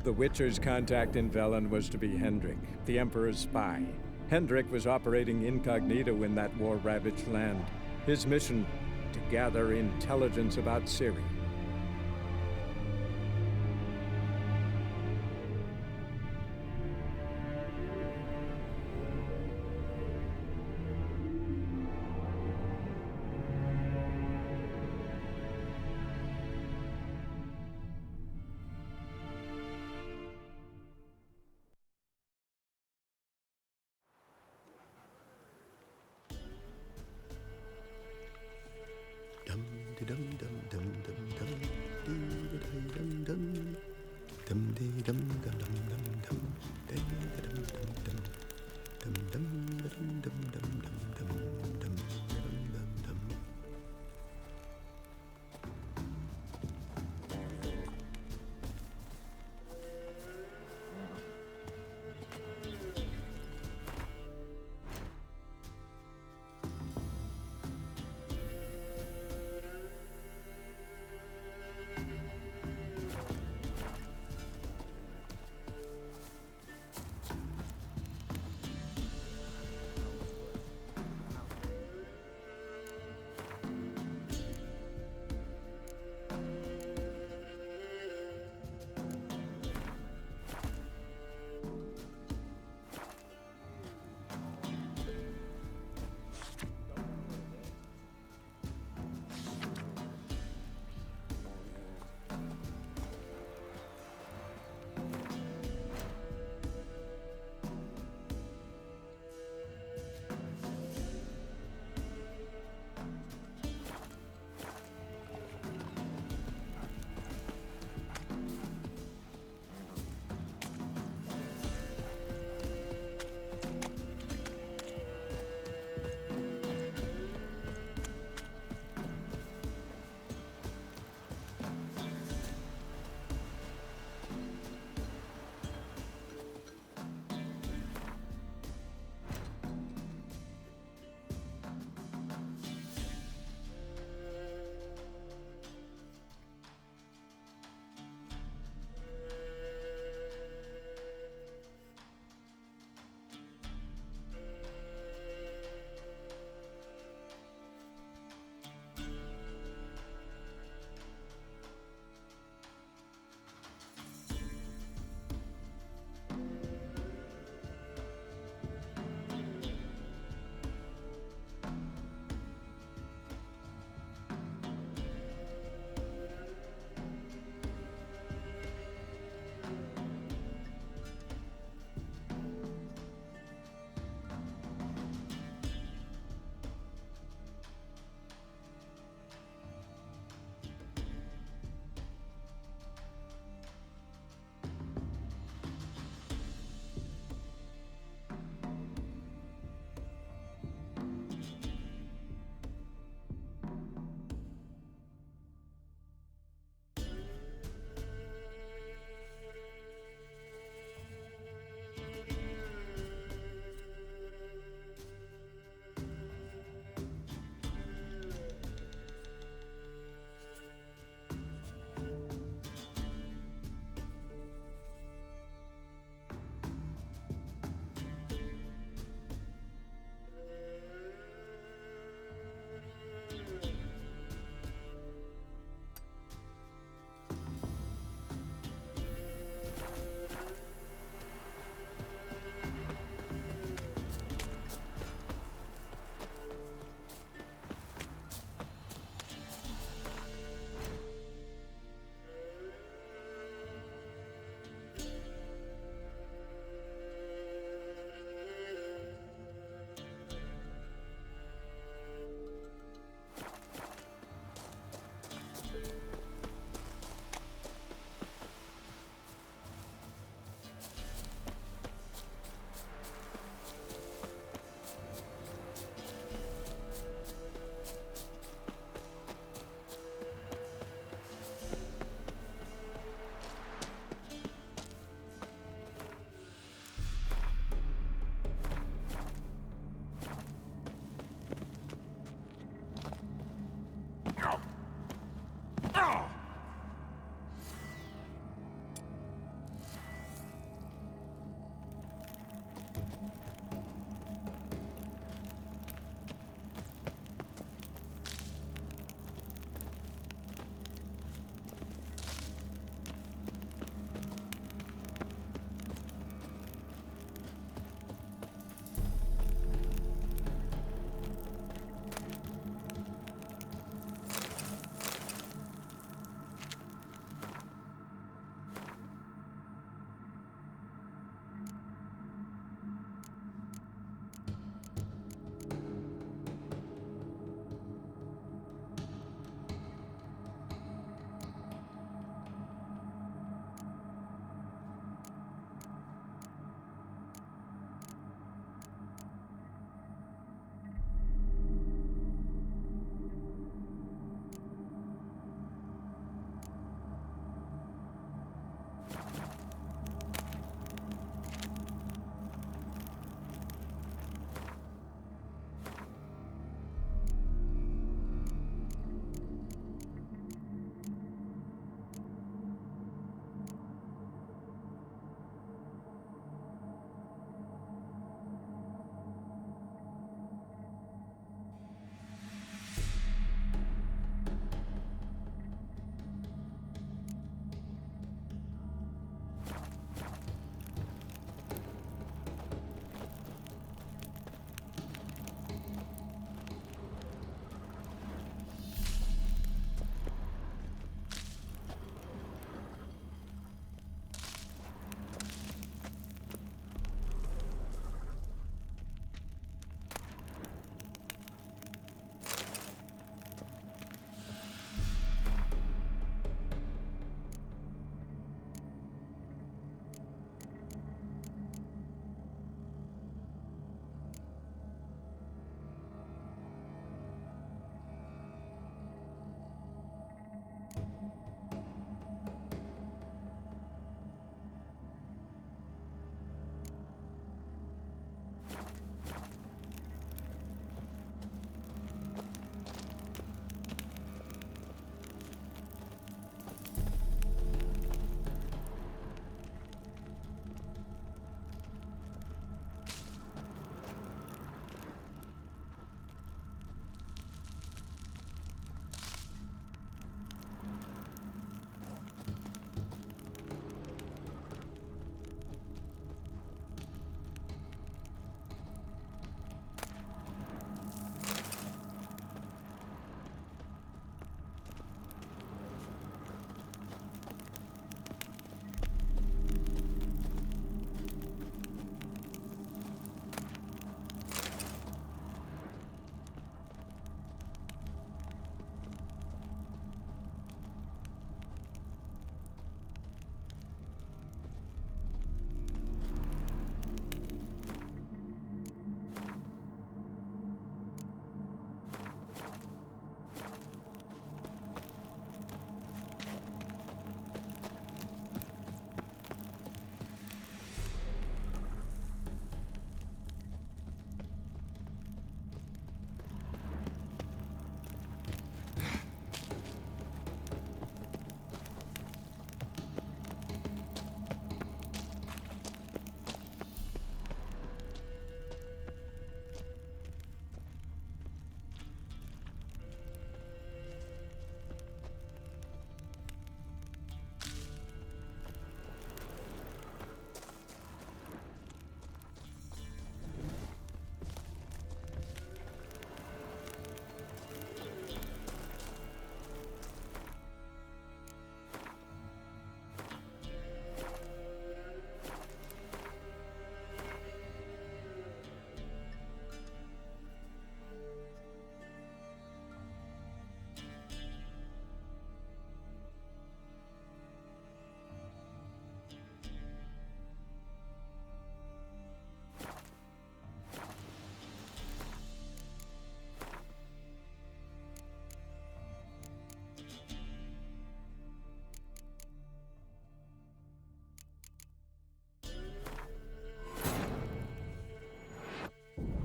The Witcher's contact in Velen was to be Hendrik, the Emperor's spy. Hendrik was operating incognito in that war-ravaged land. His mission, to gather intelligence about Ciri.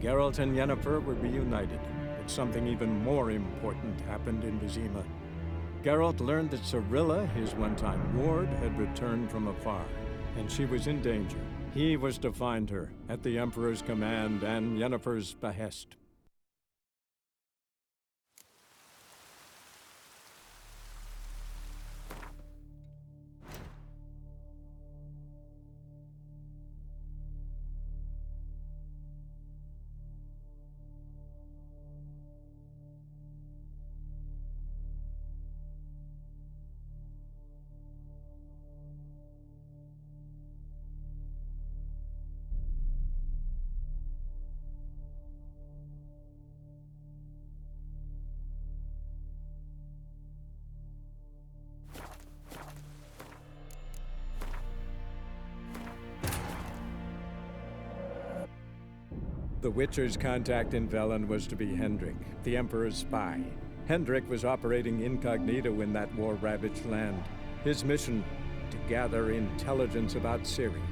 Geralt and Yennefer were reunited, but something even more important happened in Vizima. Geralt learned that Cirilla, his one-time ward, had returned from afar, and she was in danger. He was to find her, at the Emperor's command and Yennefer's behest. The Witcher's contact in Velen was to be Hendrik, the Emperor's spy. Hendrik was operating incognito in that war-ravaged land. His mission, to gather intelligence about Ciri.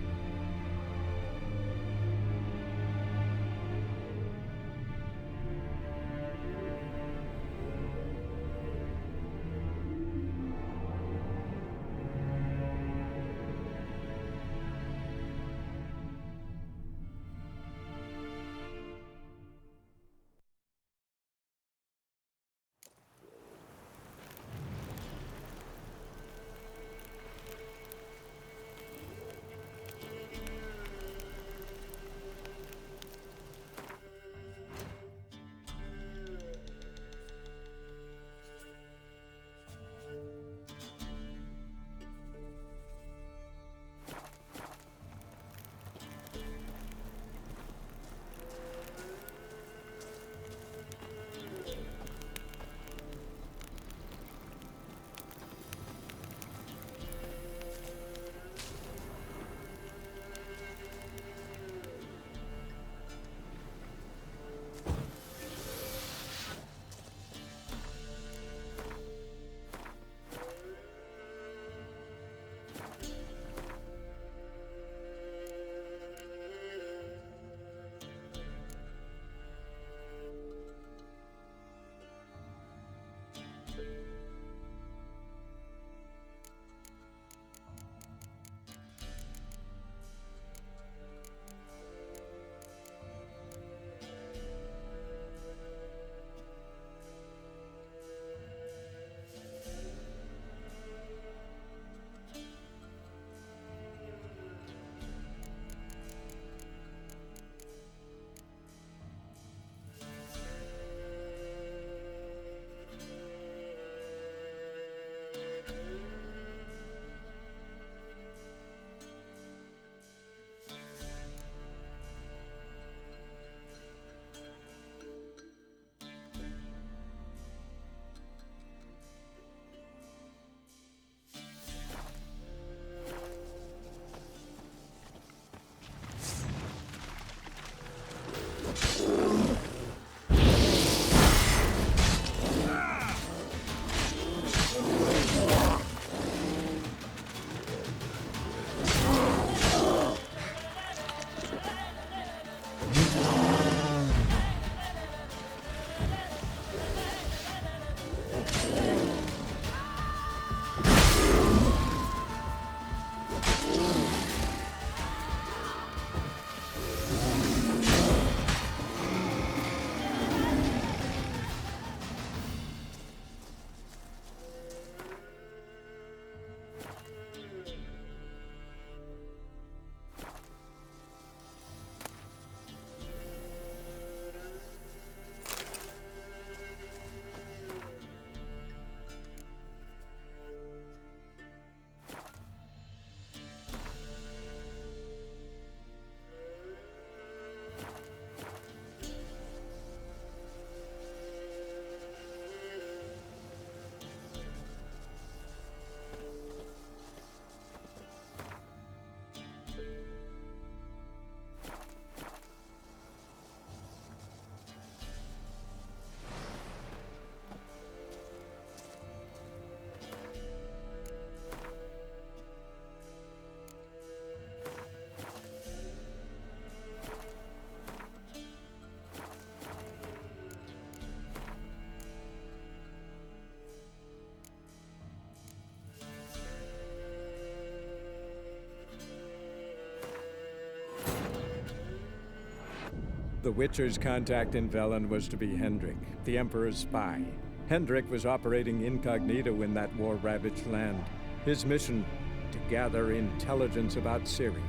The Witcher's contact in Velen was to be Hendrik, the Emperor's spy. Hendrik was operating incognito in that war-ravaged land. His mission, to gather intelligence about Ciri.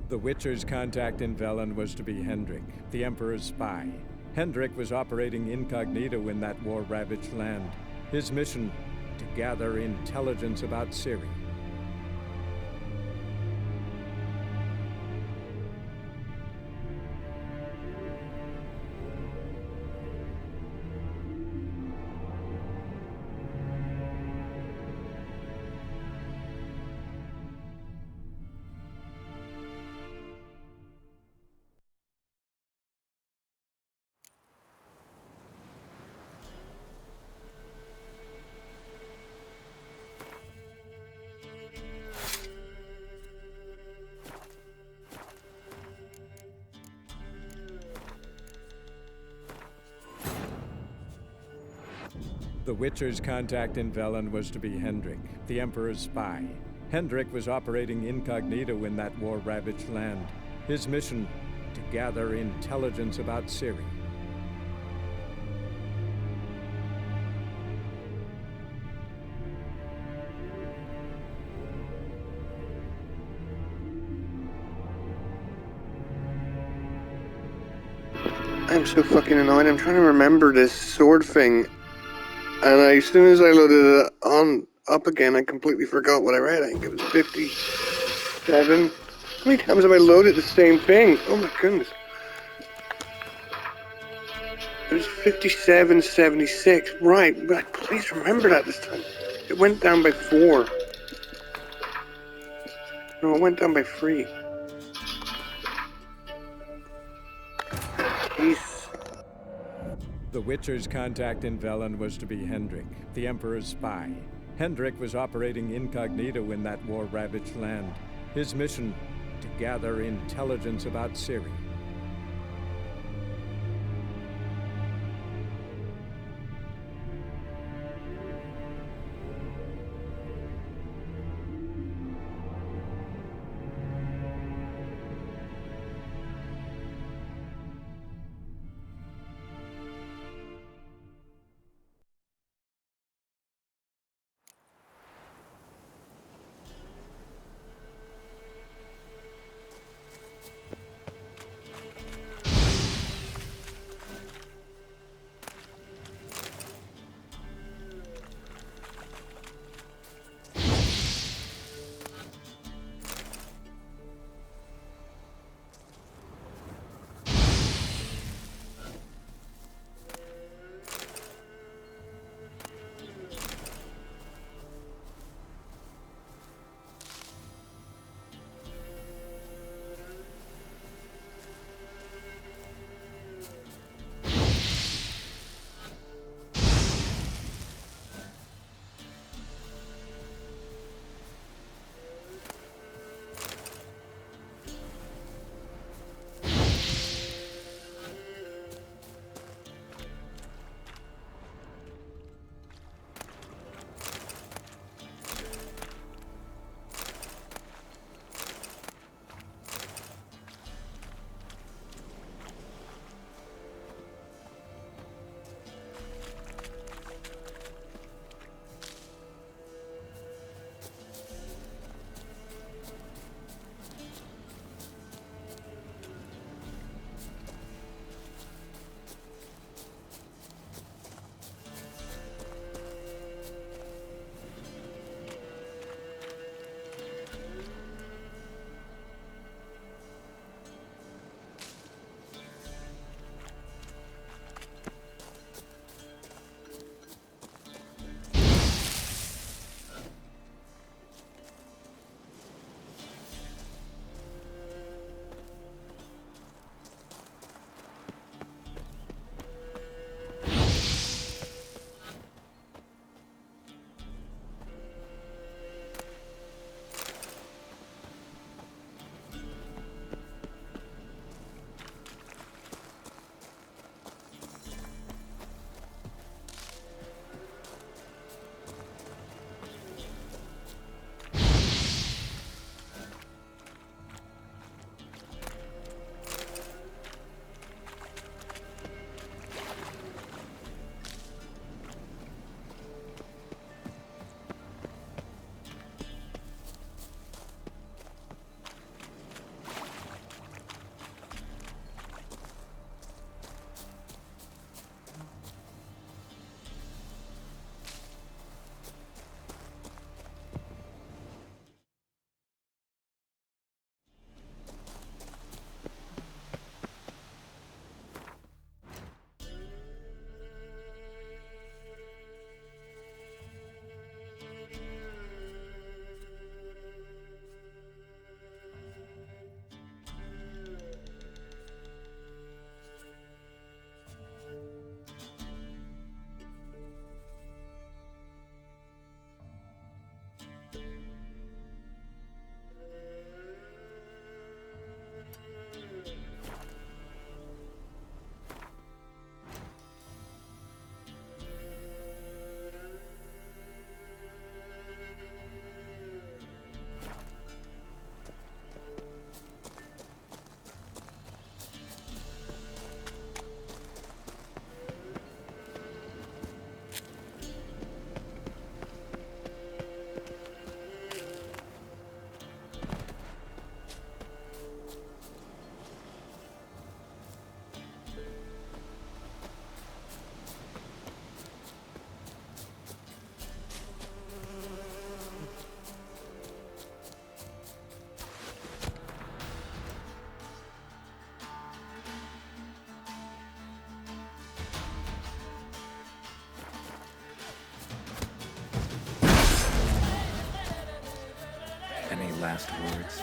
The Witcher's contact in Velen was to be Hendrik, the Emperor's spy. Hendrik was operating incognito in that war-ravaged land. His mission, to gather intelligence about Ciri. The Witcher's contact in Velen was to be Hendrik, the Emperor's spy. Hendrik was operating incognito in that war-ravaged land. His mission, to gather intelligence about Ciri. I'm so fucking annoyed. I'm trying to remember this sword thing. And as soon as I loaded it up again, I completely forgot what I read. I think it was 57. How many times have I loaded the same thing? Oh my goodness. It was 5776. Right, please remember that this time. It went down by 4. No, it went down by 3. Jeez. The Witcher's contact in Velen was to be Hendrik, the Emperor's spy. Hendrik was operating incognito in that war-ravaged land. His mission, to gather intelligence about Ciri. Any last words?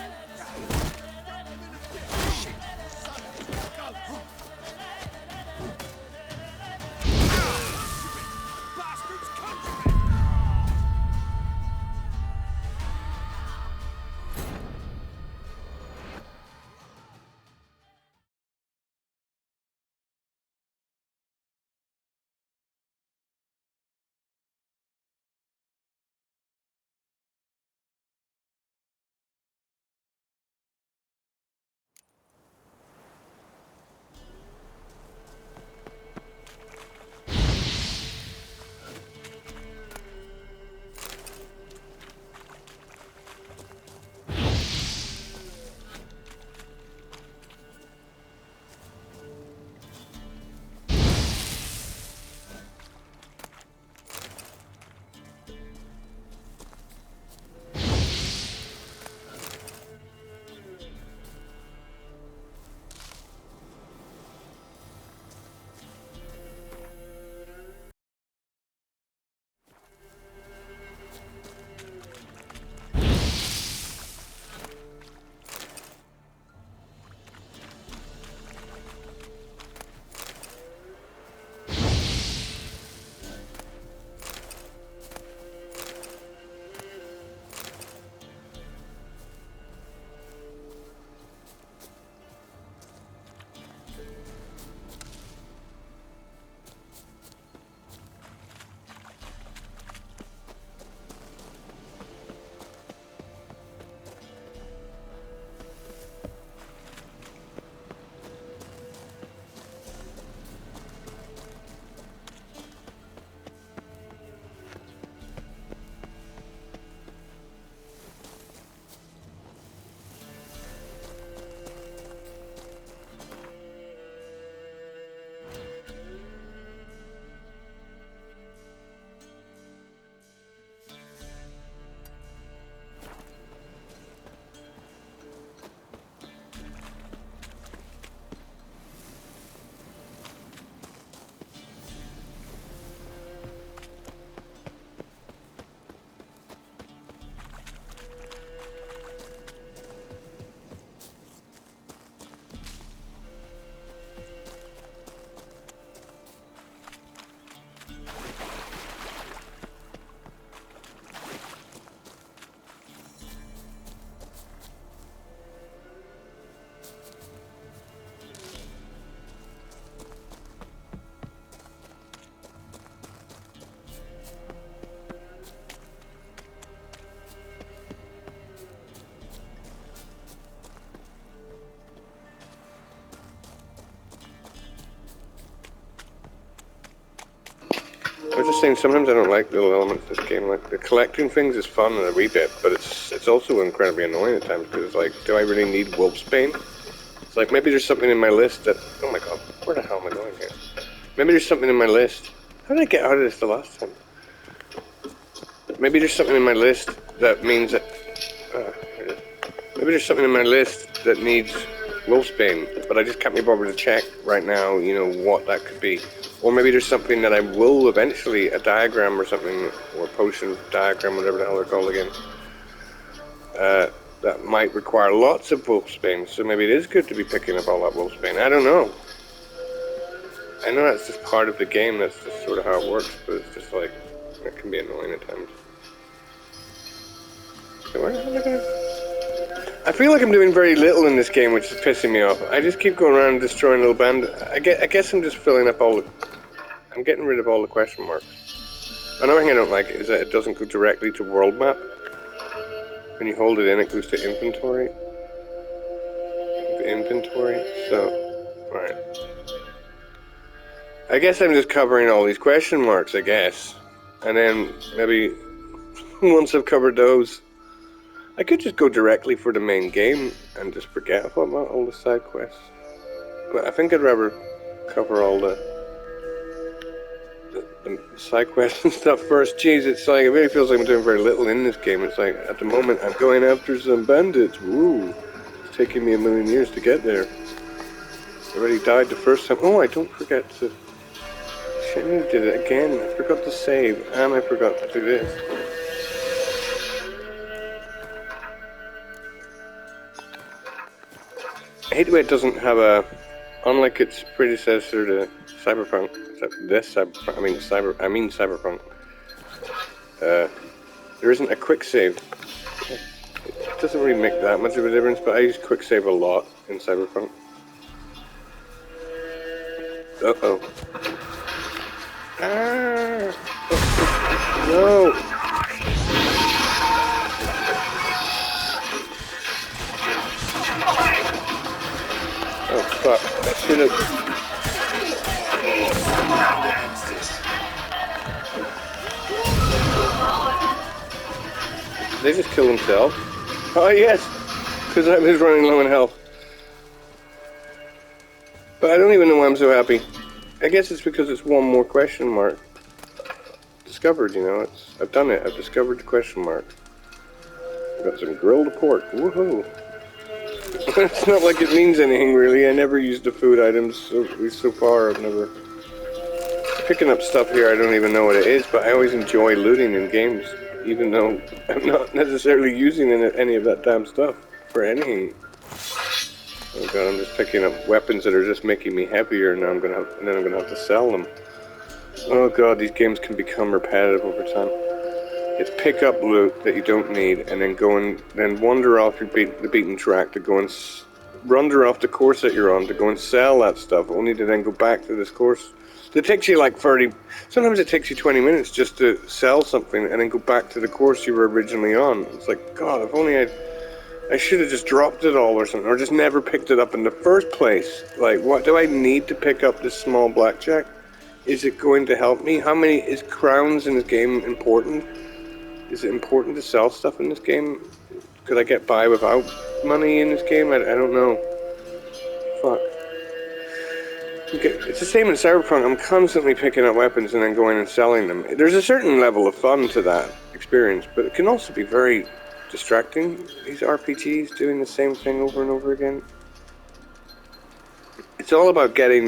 I was just saying, sometimes I don't like little elements of this game. Like, the collecting things is fun a wee bit, but it's also incredibly annoying at times, because it's like, do I really need Wolfsbane? It's like, maybe there's something in my list that... Oh my god, where the hell am I going here? Maybe there's something in my list... How did I get out of this the last time? Maybe there's something in my list that means that... maybe there's something in my list that needs Wolfsbane, but I just can't be bothered to check right now, you know, what that could be. Or maybe there's something that I will eventually, a diagram or something, or potion diagram, whatever the hell they're called again, that might require lots of Wolfsbane, so maybe it is good to be picking up all that Wolfsbane. I don't know. I know that's just part of the game, that's just sort of how it works, but it's just like, it can be annoying at times. So where the hell am I going? I feel like I'm doing very little in this game, which is pissing me off. I just keep going around destroying little bandits. I guess I'm just filling up all the... I'm getting rid of all the question marks. Another thing I don't like is that it doesn't go directly to world map. When you hold it in, it goes to inventory. Inventory, so... Right. I guess I'm just covering all these question marks, I guess. And then, maybe, once I've covered those, I could just go directly for the main game and just forget about all the side quests. But I think I'd rather cover all the side quests and stuff first. Jeez, it's like, it really feels like I'm doing very little in this game. It's like, at the moment, I'm going after some bandits. Woo! It's taking me 1,000,000 years to get there. I already died the first time. Oh, I don't forget to... Shit, I did it again. I forgot to save, and I forgot to do this. I hate the way it doesn't have a, unlike its predecessor to Cyberpunk. Cyberpunk. There isn't a quick save. It doesn't really make that much of a difference, but I use quick save a lot in Cyberpunk. Uh-oh. Ah! No! Oh fuck, I should've... Did they just kill themselves? Oh yes! Because I was running low in health. But I don't even know why I'm so happy. I guess it's because it's one more question mark. Discovered, you know, I've done it. I've discovered the question mark. I've got some grilled pork. Woohoo! It's not like it means anything really. I never used the food items, so, at least so far I've never... Picking up stuff here, I don't even know what it is, but I always enjoy looting in games, even though I'm not necessarily using any of that damn stuff for anything. Oh god, I'm just picking up weapons that are just making me happier, and I'm gonna have to sell them. Oh god, these games can become repetitive over time. It's pick up loot that you don't need, and then go and then wander off the beaten track to go and wander off the course that you're on to go and sell that stuff, only to then go back to this course. It takes you like 30, sometimes it takes you 20 minutes just to sell something and then go back to the course you were originally on. It's like, god, if only I should have just dropped it all or something, or just never picked it up in the first place. Like, what do I need to pick up this small blackjack? Is it going to help me? How many, is crowns in this game important? Is it important to sell stuff in this game? Could I get by without money in this game? I don't know. Fuck. Okay, it's the same in Cyberpunk. I'm constantly picking up weapons and then going and selling them. There's a certain level of fun to that experience, but it can also be very distracting. These RPGs doing the same thing over and over again. It's all about getting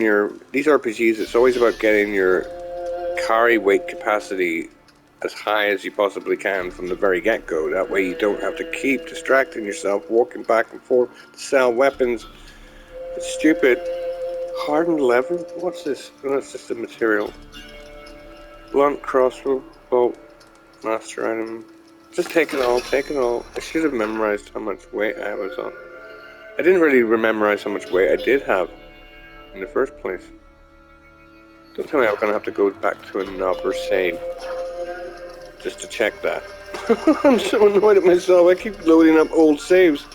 these RPGs, it's always about getting your carry weight capacity as high as you possibly can from the very get-go. That way you don't have to keep distracting yourself, walking back and forth to sell weapons. It's stupid. Hardened leather? What's this? Oh, that's just a material. Blunt crossbow, bolt, master item. Just take it all, take it all. I should have memorized how much weight I was on. I didn't really memorize how much weight I did have in the first place. Don't tell me I'm going to have to go back to another save just to check that. I'm so annoyed at myself. I keep loading up old saves.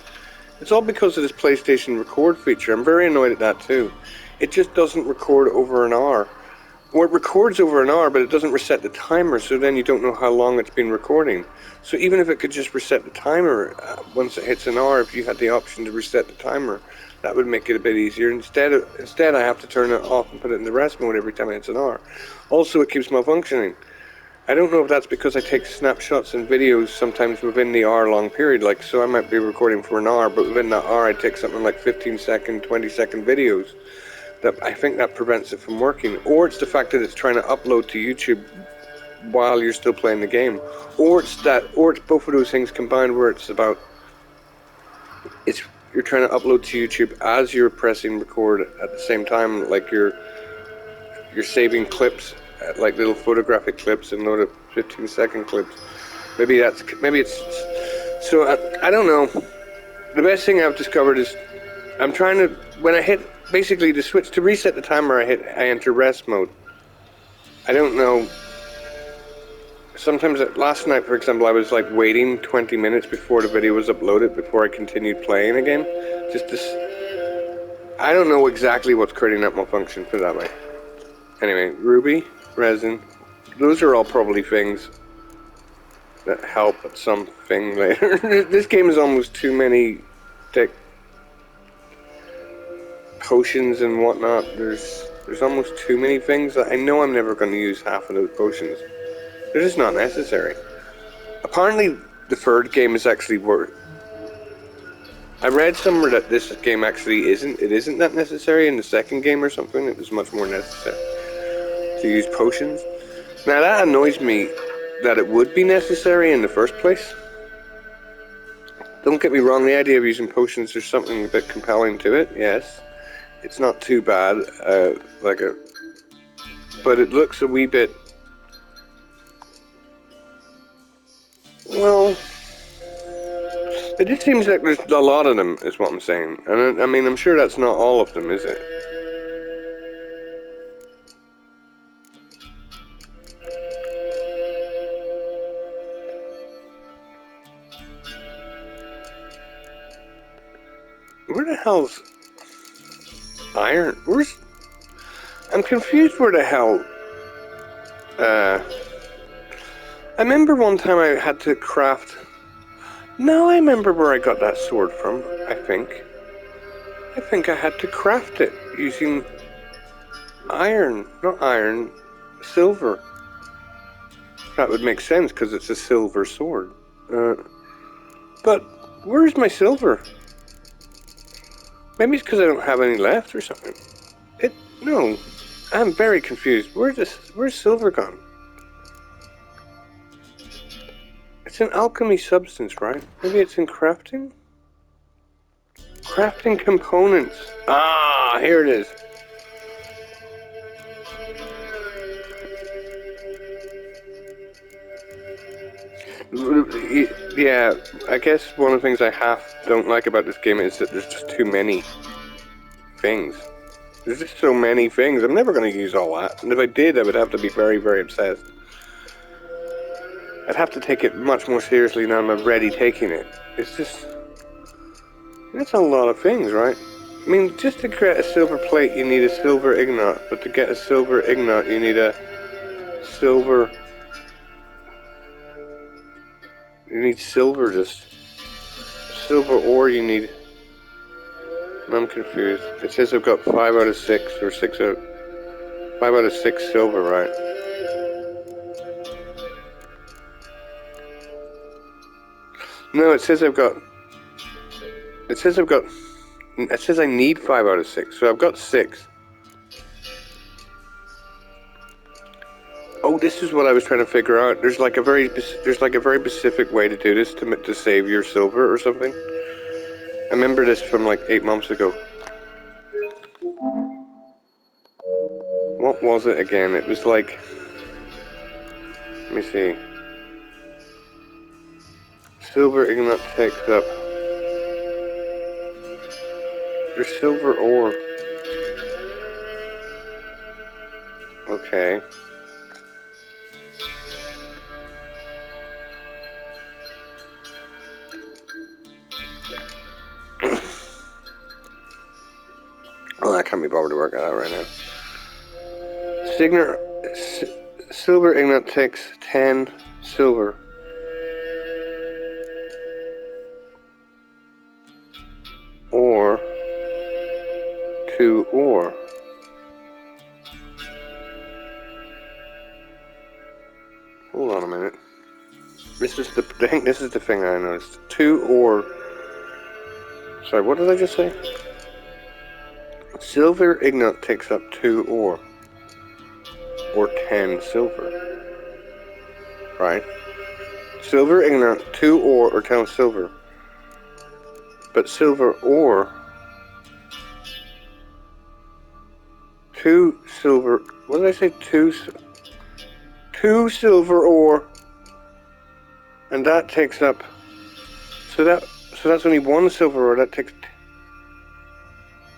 It's all because of this PlayStation record feature. I'm very annoyed at that too. It just doesn't record over an hour. Or it records over an hour, but it doesn't reset the timer, so then you don't know how long it's been recording. So even if it could just reset the timer once it hits an hour, if you had the option to reset the timer, that would make it a bit easier. Instead I have to turn it off and put it in the rest mode every time it hits an hour. Also, it keeps malfunctioning. I don't know if that's because I take snapshots and videos sometimes within the hour-long period. Like, so I might be recording for an hour, but within that hour I take something like 15-second, 20-second videos. I think that prevents it from working. Or it's the fact that it's trying to upload to YouTube while you're still playing the game. Or it's both of those things combined, where it's about you're trying to upload to YouTube as you're pressing record at the same time, like you're saving clips, like little photographic clips, and load of 15-second clips. Maybe it's so I don't know. The best thing I've discovered is I'm trying to, when I hit basically to switch to reset the timer, I enter rest mode. I don't know. Sometimes, last night, for example, I was like waiting 20 minutes before the video was uploaded before I continued playing again. Just this, I don't know exactly what's creating that malfunction, put it that way. Anyway, ruby, resin, those are all probably things that help at something later. This game is almost too many potions and whatnot. There's almost too many things that I know I'm never going to use half of those potions. They're just not necessary. Apparently, the third game is actually worth. I read somewhere that this game actually isn't that necessary. In the second game or something, it was much more necessary to use potions. Now that annoys me that it would be necessary in the first place. Don't get me wrong, the idea of using potions, there's something a bit compelling to it, yes. It's not too bad, but it looks a wee bit, well, it just seems like there's a lot of them, is what I'm saying. And I mean, I'm sure that's not all of them, is it? Where the hell's iron? I'm confused where the hell, I remember one time I had to craft, no, I remember where I got that sword from, I think I had to craft it using silver. That would make sense, because it's a silver sword. But, where's my silver? Maybe it's because I don't have any left or something. No, I'm very confused. Where's silver gone? It's an alchemy substance, right? Maybe it's in crafting? Crafting components. Ah, here it is. Yeah, I guess one of the things I don't like about this game is that there's just too many things. There's just so many things. I'm never going to use all that. And if I did, I would have to be very, very obsessed. I'd have to take it much more seriously than I'm already taking it. It's just... That's a lot of things, right? I mean, just to create a silver plate, you need a silver ingot. But to get a silver ingot, you need a silver... You need silver, just... Silver ore you need... I'm confused. It says I've got 5 out of 6, or 5 out of 6 silver, right? No, it says I need 5 out of 6, so I've got 6. Oh, this is what I was trying to figure out. There's like a very specific way to do this to save your silver or something. I remember this from like 8 months ago. What was it again? It was like... Let me see. Silver ingot takes up... There's silver ore. Okay. Well, I can't be bothered to work that out right now. Silver ingot takes 10 silver. Or 2 ore. Hold on a minute. I think this is the thing I noticed. 2 ore. Sorry, what did I just say? Silver ingot takes up 2 ore. Or 10 silver. Right? Silver ingot, 2 ore, or 10 silver. But silver ore... 2 silver... What did I say? 2 silver ore. And that takes up... So that's only 1 silver ore. That takes...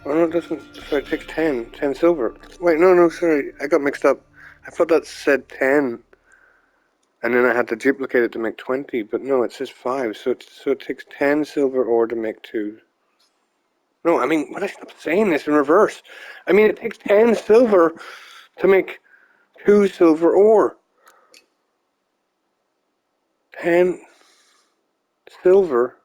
Oh no, it doesn't... Sorry, it takes 10. 10 silver. Wait, no, sorry. I got mixed up. I thought that said 10. And then I had to duplicate it to make 20. But no, it says 5. So it takes 10 silver ore to make 2. No, I mean, what I stop saying this in reverse. I mean, it takes 10 silver to make 2 silver ore. 10 silver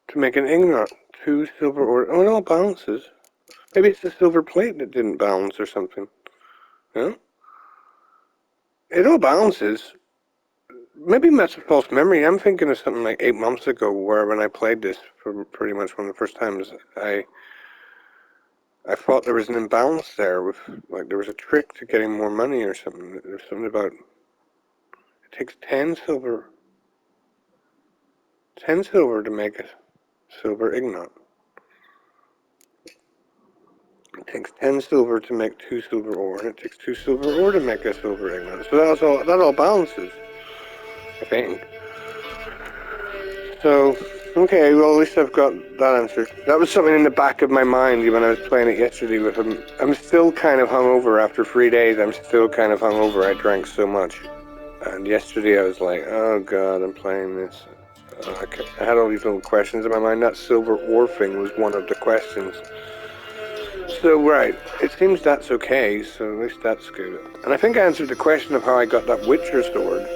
to make an ingot. 2 silver ore. Oh, it all balances. Maybe it's the silver plate that didn't balance or something. Yeah? It all balances. Maybe that's a false memory. I'm thinking of something like 8 months ago where when I played this for pretty much one of the first times, I thought there was an imbalance there with, like, there was a trick to getting more money or something. There's something about, it takes 10 silver. 10 silver to make a silver ingot. It takes 10 silver to make 2 silver ore, and it takes 2 silver ore to make a silver ingot. So that all balances, I think. So, okay, well at least I've got that answer. That was something in the back of my mind when I was playing it yesterday with him. I'm still kind of hungover after 3 days. I'm still kind of hungover. I drank so much. And yesterday I was like, oh god, I'm playing this. I had all these little questions in my mind. That silver ore thing was one of the questions. So, right, it seems that's okay, so at least that's good. And I think I answered the question of how I got that Witcher sword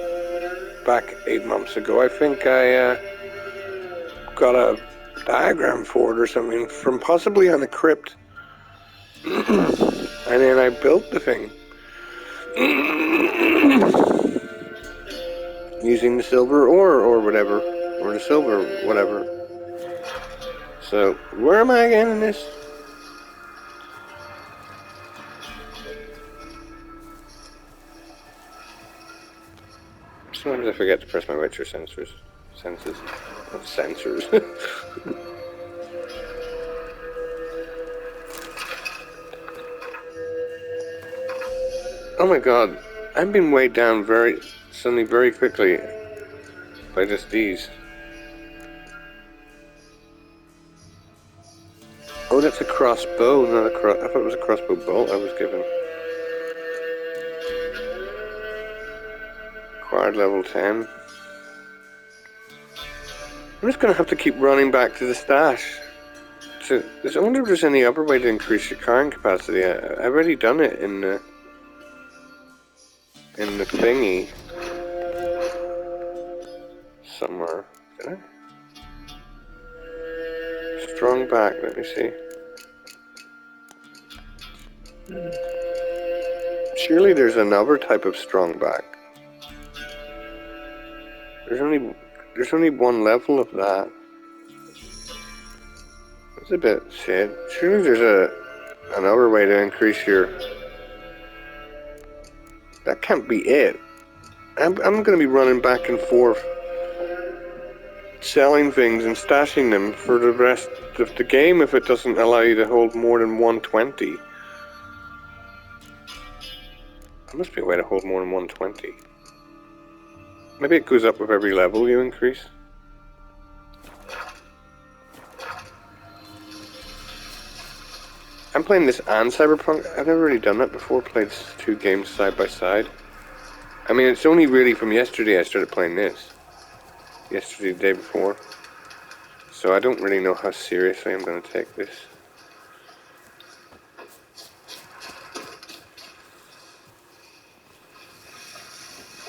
back 8 months ago. I think I got a diagram for it or something from possibly on a crypt. And then I built the thing. Using the silver ore or whatever. Or the silver whatever. So, where am I again in this? Sometimes I forget to press my Witcher senses. Not sensors. Oh my god, I've been weighed down suddenly very quickly by just these. Oh, that's a crossbow, not a I thought it was a crossbow bolt I was given. Acquired level 10. I'm just going to have to keep running back to the stash. I wonder if there's any other way to increase your carrying capacity. I've already done it in the thingy somewhere. Did I? Strong back, let me see. Surely there's another type of strong back. There's only one level of that. That's a bit shit. Surely there's another way to increase your... That can't be it. I'm going to be running back and forth, selling things and stashing them for the rest of the game if it doesn't allow you to hold more than 120. There must be a way to hold more than 120. Maybe it goes up with every level you increase. I'm playing this and Cyberpunk. I've never really done that before, played 2 games side by side. I mean, it's only really from yesterday I started playing this. Yesterday, the day before. So I don't really know how seriously I'm going to take this.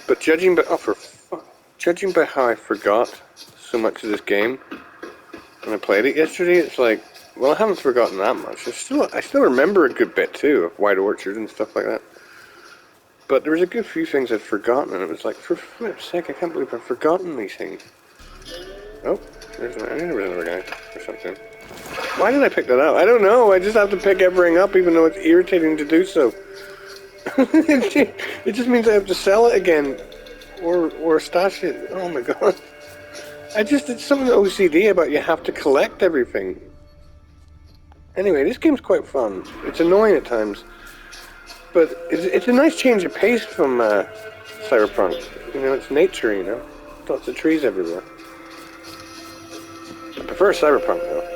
But judging by how I forgot so much of this game when I played it yesterday, it's like, well, I haven't forgotten that much. I still remember a good bit too of White Orchard and stuff like that. But there was a good few things I'd forgotten, and it was like, for flip's sake, I can't believe I've forgotten these things. Oh, I knew there was another guy or something. Why did I pick that up? I don't know. I just have to pick everything up, even though it's irritating to do so. It just means I have to sell it again, or stash it. Oh my god! It's something OCD about you have to collect everything. Anyway, this game's quite fun. It's annoying at times, but it's a nice change of pace from Cyberpunk. You know, it's nature. You know, lots of trees everywhere. I prefer Cyberpunk though.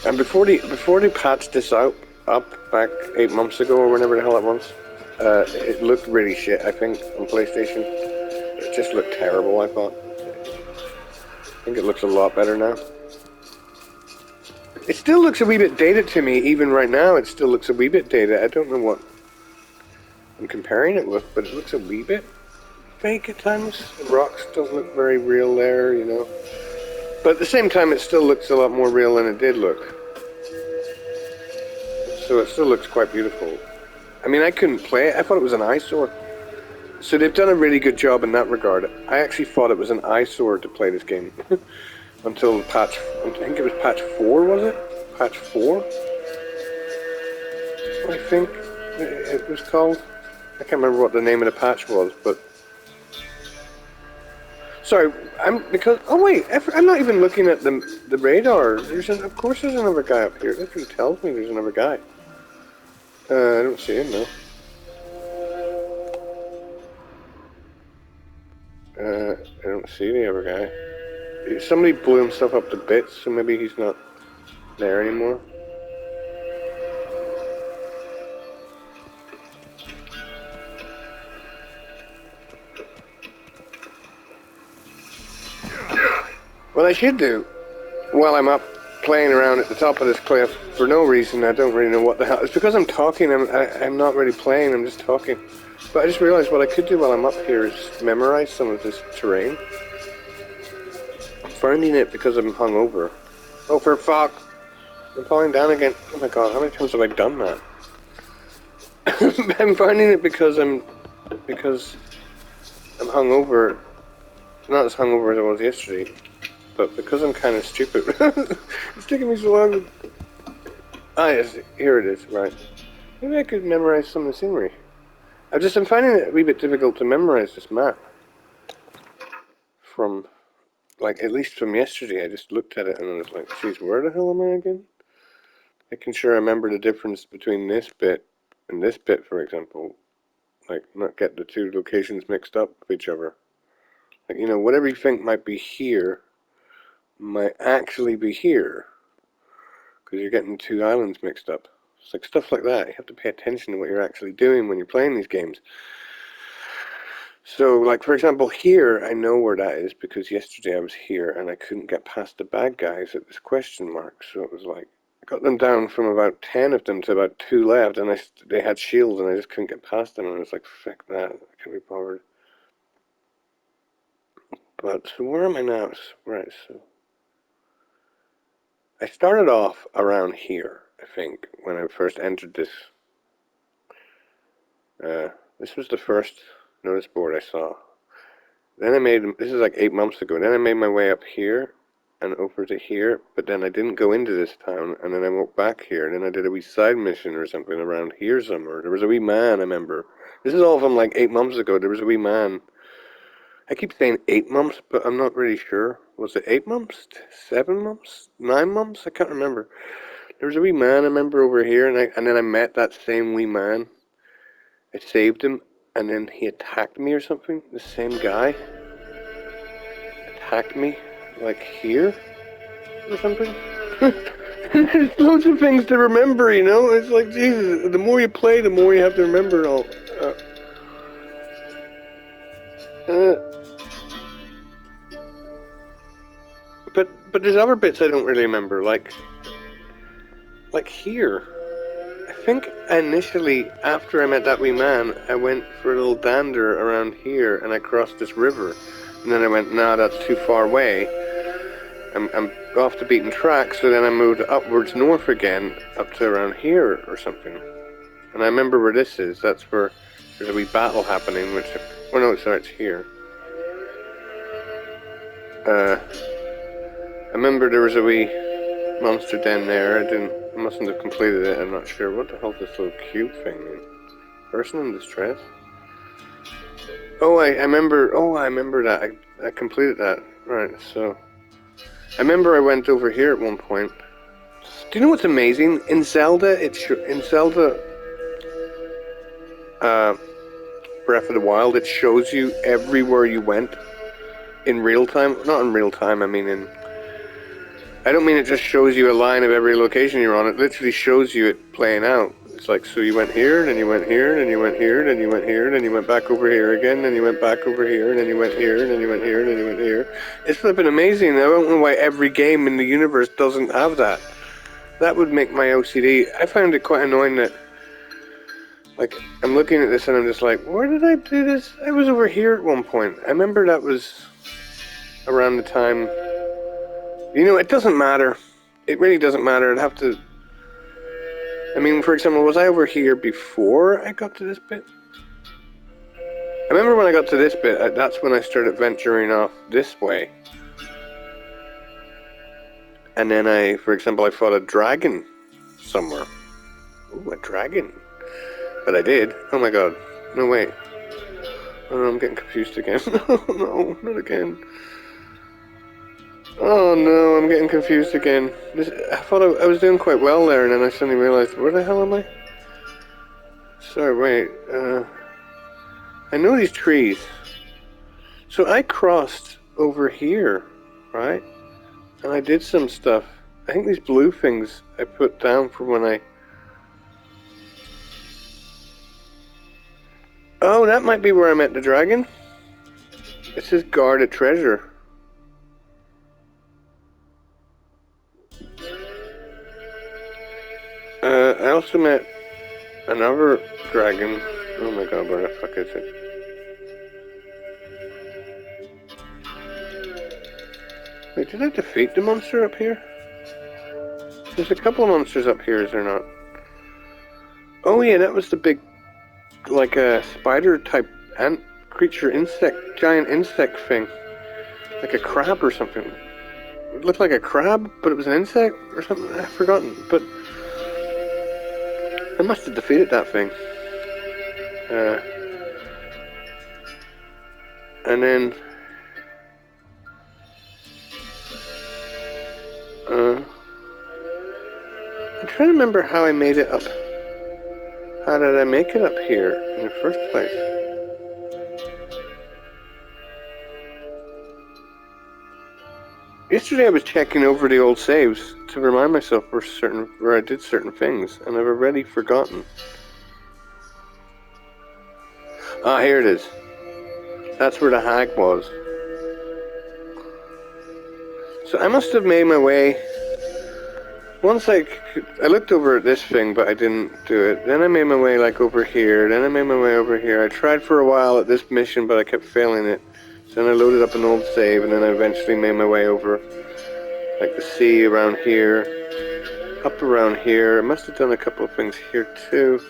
And before they patched this up back 8 months ago or whenever the hell it was, it looked really shit. I think on PlayStation, it just looked terrible. I thought. I think it looks a lot better now. It still looks a wee bit dated to me, even right now. It still looks a wee bit dated. I don't know what I'm comparing it with, but it looks a wee bit fake at times. The rocks don't look very real there, you know. But at the same time, it still looks a lot more real than it did look. So it still looks quite beautiful. I mean, I couldn't play it. I thought it was an eyesore. So they've done a really good job in that regard. I actually thought it was an eyesore to play this game. Until patch, I think it was patch 4, was it? Patch 4? I think it was called. I can't remember what the name of the patch was, but... Sorry, oh wait, I'm not even looking at the radar. Of course there's another guy up here. It literally tells me there's another guy. I don't see him, though. I don't see the other guy. Somebody blew himself up to bits, so maybe he's not there anymore. What I should do, while I'm up playing around at the top of this cliff, for no reason, I don't really know what the hell, it's because I'm talking, I'm not really playing, I'm just talking. But I just realized what I could do while I'm up here is memorize some of this terrain. I'm finding it because I'm hungover. Oh, for fuck! I'm falling down again. Oh my god, how many times have I done that? I'm finding it because I'm hungover. Not as hungover as I was yesterday, but because I'm kind of stupid. It's taking me so long. Ah, yes, here it is. Right. Maybe I could memorize some of the scenery. I'm finding it a wee bit difficult to memorize this map. From, like, at least from yesterday, I just looked at it and I was like, geez, where the hell am I again? Making sure I remember the difference between this bit and this bit, for example. Like, not get the two locations mixed up with each other. Like, you know, whatever you think might be here might actually be here. Because you're getting two islands mixed up. It's like stuff like that. You have to pay attention to what you're actually doing when you're playing these games. So, like, for example, here, I know where that is because yesterday I was here and I couldn't get past the bad guys at this question mark. So it was like, I got them down from about 10 of them to about 2 left, and they had shields and I just couldn't get past them, and I was like, fuck that, I can't be bothered. But, so where am I now? Right, so... I started off around here, I think, when I first entered this. This was the first notice board I saw. Then this is like 8 months ago, then I made my way up here and over to here, but then I didn't go into this town, and then I walked back here, and then I did a wee side mission or something around here somewhere. There was a wee man, I remember. This is all from like 8 months ago. There was a wee man. I keep saying 8 months, but I'm not really sure. Was it 8 months? 7 months? 9 months? I can't remember. There was a wee man, I remember, over here, and then I met that same wee man. I saved him, and then he attacked me or something. The same guy attacked me, like here or something. There's loads of things to remember, you know? It's like, Jesus, the more you play, the more you have to remember it all. But there's other bits I don't really remember, like here. I think initially, after I met that wee man, I went for a little dander around here, and I crossed this river. And then I went, nah, that's too far away. I'm off the beaten track, so then I moved upwards north again, up to around here or something. And I remember where this is. That's where there's a wee battle happening, which... Oh no, sorry, it's here. I remember there was a wee monster den there. I mustn't have completed it, I'm not sure. What the hell is this little cube thing? Person in distress? Oh, I remember that. I completed that. Right, so... I remember I went over here at one point. Do you know what's amazing? In Zelda, Breath of the Wild, it shows you everywhere you went in real time. Not in real time, I mean I don't mean it just shows you a line of every location you're on. It literally shows you it playing out. It's like, so you went here, then you went here, then you went here, then you went here, then you went back over here again, then you went back over here, then you went here, then you went here, then you went here. It's flipping amazing. I don't know why every game in the universe doesn't have that. That would make my OCD. I found it quite annoying that, like, I'm looking at this and I'm just like, where did I do this? I was over here at one point. I remember that was around the time... You know, it doesn't matter. It really doesn't matter. I'd have to... I mean, for example, was I over here before I got to this bit? I remember when I got to this bit, that's when I started venturing off this way. And then for example, I fought a dragon somewhere. Ooh, a dragon. But I did. Oh my god. No, wait. Oh no, I'm getting confused again. No, not again. Oh no, I'm getting confused again. I thought I was doing quite well there, and then I suddenly realized, where the hell am I? Sorry, wait. I know these trees. So I crossed over here, right? And I did some stuff. I think these blue things I put down for when I... Oh, that might be where I met the dragon. It says guard a treasure. I also met another dragon. Oh my god, where the fuck is it? Wait, did I defeat the monster up here? There's a couple of monsters up here, is there not? Oh yeah, that was the big, like a spider type ant creature, giant insect thing. Like a crab or something. It looked like a crab, but it was an insect or something. I've forgotten, but I must have defeated that thing. And then I'm trying to remember how I made it up. How did I make it up here in the first place? Yesterday I was checking over the old saves to remind myself where I did certain things, and I've already forgotten. Ah, here it is. That's where the hag was. So I must have made my way. Once I looked over at this thing, but I didn't do it. Then I made my way like over here. Then I made my way over here. I tried for a while at this mission, but I kept failing it. So then I loaded up an old save, and then I eventually made my way over, like the sea around here, up around here. I must have done a couple of things here too.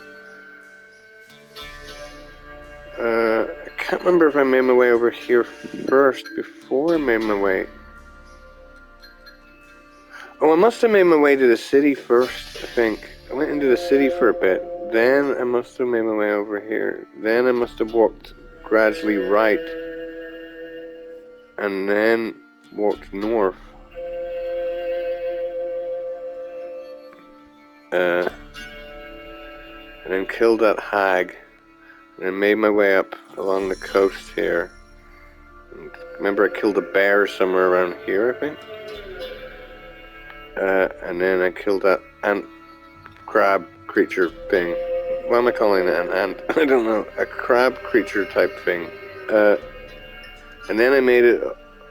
I can't remember if I made my way over here first before I made my way. Oh, I must have made my way to the city first, I think. I went into the city for a bit. Then I must have made my way over here. Then I must have walked gradually right. And then walked north. And then killed that hag. And then made my way up along the coast here. And remember I killed a bear somewhere around here, I think. And then I killed that ant crab creature thing. Why am I calling it an ant? I don't know. A crab creature type thing. And then I made it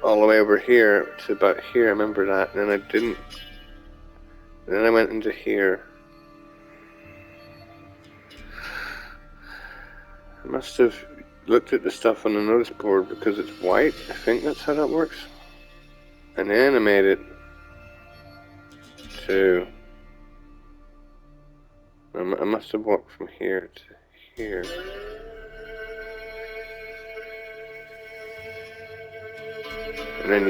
all the way over here to about here. I remember that. And then I didn't. And then I went into here. I must have looked at the stuff on the notice board because it's white. I think that's how that works. And then I made it to... I must have walked from here to here. And then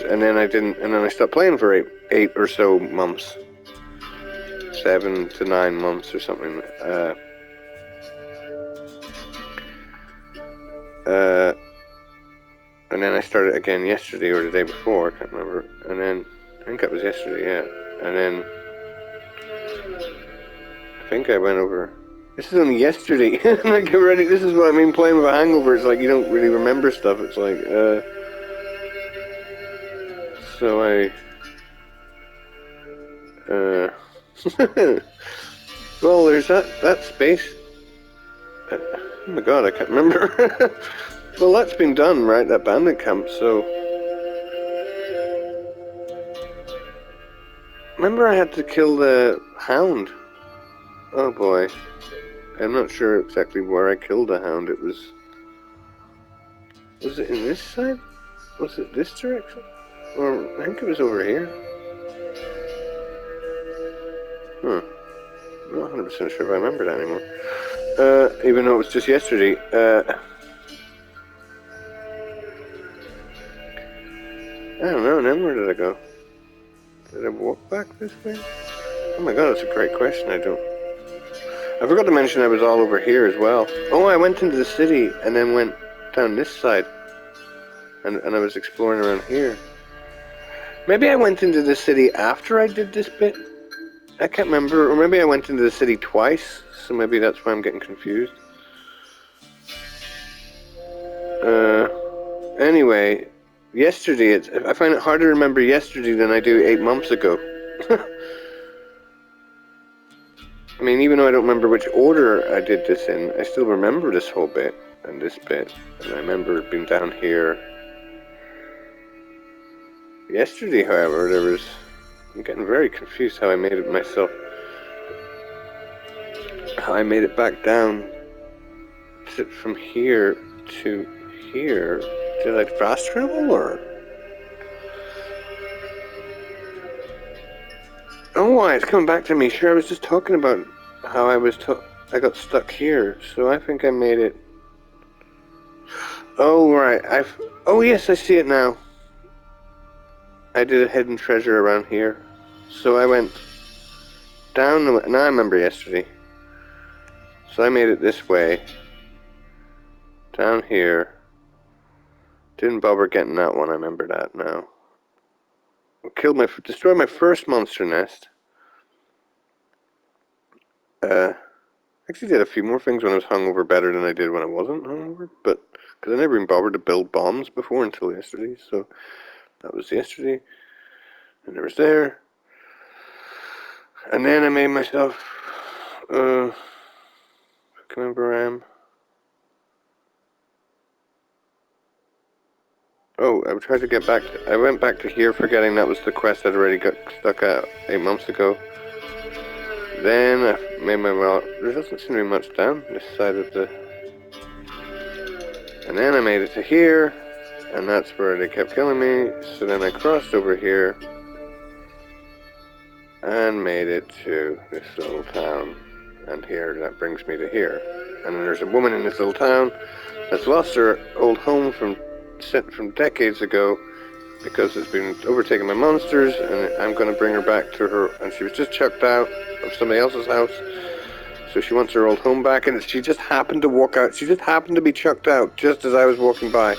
and then I didn't, and then I stopped playing for eight or so months. 7 to 9 months or something. And then I started again yesterday or the day before, I can't remember. And then, I think that was yesterday, yeah. And then, I think I went over. This is only yesterday. Like already, this is what I mean playing with a hangover. It's like you don't really remember stuff. It's like, so well, there's that space. Oh my god, I can't remember. Well, that's been done, right? That bandit camp, so... Remember I had to kill the hound? Oh boy. I'm not sure exactly where I killed the hound. It was... Was it in this side? Was it this direction? Or I think it was over here. Huh. I'm not 100% sure if I remember that anymore. Even though it was just yesterday. I don't know, and then where did I go? Did I walk back this way? Oh my god, that's a great question, I don't... I forgot to mention I was all over here as well. Oh, I went into the city and then went down this side. And I was exploring around here. Maybe I went into the city after I did this bit? I can't remember. Or maybe I went into the city twice. So maybe that's why I'm getting confused. Anyway, yesterday, I find it harder to remember yesterday than I do 8 months ago. I mean, even though I don't remember which order I did this in, I still remember this whole bit and this bit. And I remember being down here. Yesterday, however, I'm getting very confused how I made it myself. How I made it back down. Is it from here to here? Did I fast travel or? Oh, why? It's coming back to me. Sure, I was just talking about how I got stuck here. So I think I made it. Oh, right. Oh, yes, I see it now. I did a hidden treasure around here. So I went down the way. Now I remember yesterday. So I made it this way. Down here. Didn't bother getting that one, I remember that now. Destroyed my first monster nest. Actually did a few more things when I was hungover better than I did when I wasn't hungover. But, because I never even bothered to build bombs before until yesterday. So, that was yesterday. And there was there. And then I made myself, I can't remember where I am. Oh, I tried to get back. I went back to here forgetting that was the quest I'd already got stuck at 8 months ago. Then I made my well. There doesn't seem to be much down this side of the. And then I made it to here, and that's where they kept killing me. So then I crossed over here and made it to this little town. And here, that brings me to here. And then there's a woman in this little town that's lost her old home from decades ago because it's been overtaken by monsters, and I'm going to bring her back to her. And she was just chucked out of somebody else's house, so she wants her old home back. And she just happened to walk out. She just happened to be chucked out just as I was walking by.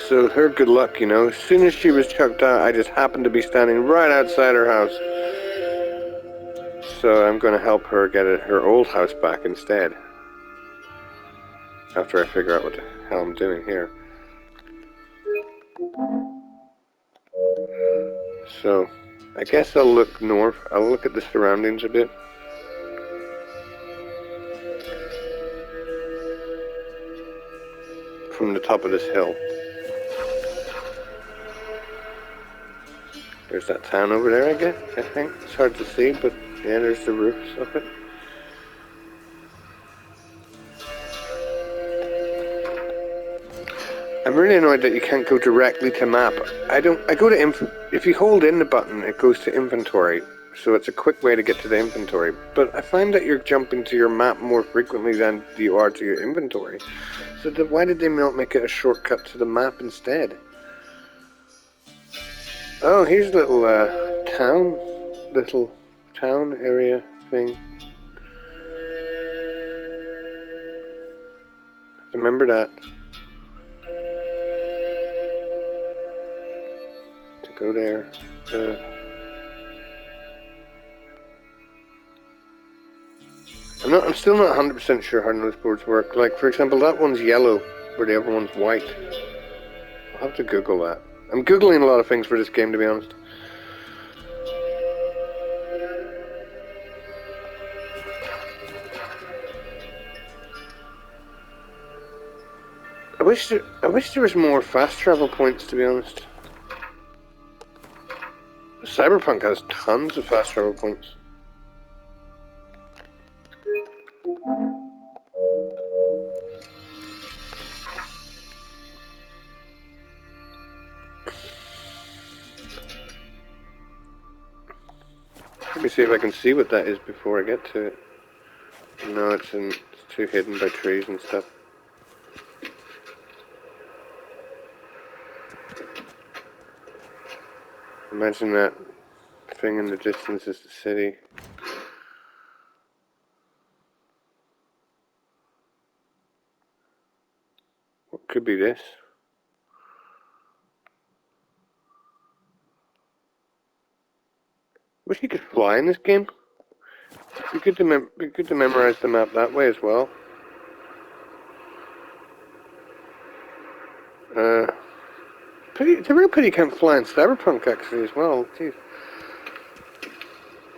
So her good luck, you know. As soon as she was chucked out, I just happened to be standing right outside her house. So I'm going to help her get her old house back instead. After I figure out what the hell I'm doing here. So, I guess I'll look north. I'll look at the surroundings a bit. From the top of this hill. There's that town over there, I think. It's hard to see, but yeah, there's the roofs of it. I'm really annoyed that you can't go directly to map. I go to if you hold in the button, it goes to inventory. So it's a quick way to get to the inventory. But I find that you're jumping to your map more frequently than you are to your inventory. So why did they not make it a shortcut to the map instead? Oh, here's a little town area thing. Remember that. To go there. I'm still not 100% sure how noise boards work. Like, for example, that one's yellow, where the other one's white. I'll have to Google that. I'm Googling a lot of things for this game, to be honest. I wish there was more fast travel points, to be honest. Cyberpunk has tons of fast travel points. Let me see if I can see what that is before I get to it. No, it's too hidden by trees and stuff. Imagine that thing in the distance is the city. could be this. Wish you could fly in this game. Be good to memorize the map that way as well. It's a real pity you can't fly in Cyberpunk actually as well. Jeez.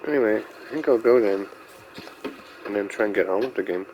Anyway, I think I'll go then, and then try and get on with the game.